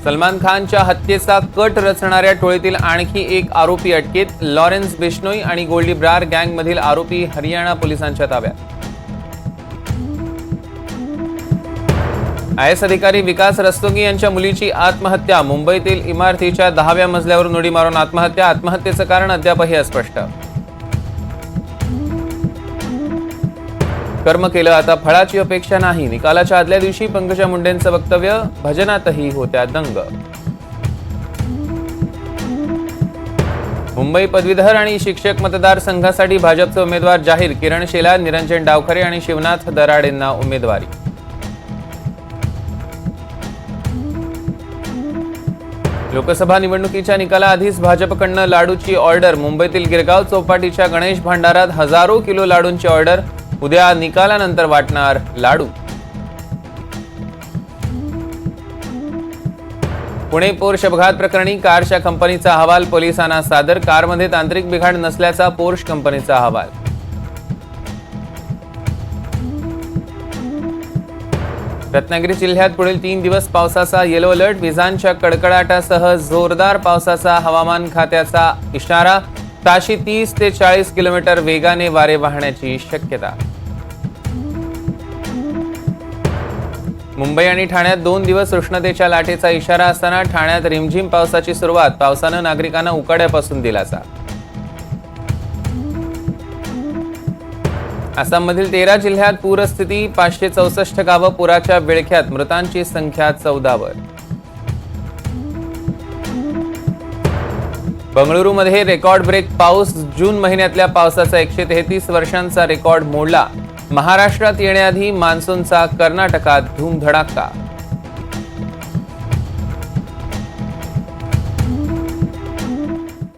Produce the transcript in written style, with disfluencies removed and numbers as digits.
सलमान खानच्या हत्येचा कट रचणाऱ्या टोळीतील आणखी एक आरोपी अटकेत. लॉरेन्स बिश्नोई आणि गोल्डी ब्रार गँगमधील आरोपी हरियाणा पोलिसांच्या ताब्यात. आयएस अधिकारी विकास रस्तोगी यांच्या मुलीची आत्महत्या. मुंबईतील इमारतीच्या 10व्या मजल्यावरून उडी मारून आत्महत्या. आत्महत्येचं कारण अद्यापही अस्पष्ट. कर्म केलं आता फळाची अपेक्षा नाही. निकालाच्या आदल्या दिवशी पंकजा मुंडेंचं वक्तव्य. भजनातही होत्या दंग. मुंबई पदवीधर आणि शिक्षक मतदारसंघासाठी भाजपचे उमेदवार जाहीर. किरण शेलार, निरंजन डावखरे आणि शिवनाथ दराडेंना उमेदवारी. लोकसभा निवडणुकीच्या निकालाआधीच भाजपकडनं लाडूची ऑर्डर. मुंबईतील गिरगाव चौपाटीच्या गणेश भांडारात हजारो किलो लाडूंची ऑर्डर. उद्या निकालानंतर वाटणार लाडू. पुणे पोर्श अपघात प्रकरणी कारच्या कंपनीचा अहवाल पोलिसांना सादर. कारमध्ये तांत्रिक बिघाड नसल्याचा पोर्श कंपनीचा अहवाल. रत्नागिरी जिल्ह्यात पुढील 3 दिवस पावसाचा येलो अलर्ट. विजांच्या कडकडाटासह जोरदार पावसाचा हवामान खात्याचा इशारा. ताशी 30 ते 40 किलोमीटर वेगाने वारे वाहण्याची शक्यता. मुंबई आणि ठाण्यात 2 दिवस उष्णतेच्या लाटेचा इशारा असताना ठाण्यात रिमझिम पावसाची सुरुवात. पावसानं नागरिकांना उकाड्यापासून दिलासा. आसाममधील 13 जिल्ह्यात पूरस्थिती. 564 गावं पुराच्या विळख्यात. मृतांची संख्या 14 वर. बंगळुरूमध्ये रेकॉर्ड ब्रेक पाऊस. जून महिन्यातल्या पावसाचा 133 वर्षांचा रेकॉर्ड मोडला. महाराष्ट्रात येण्याआधी मान्सूनचा कर्नाटकात धूमधडाका.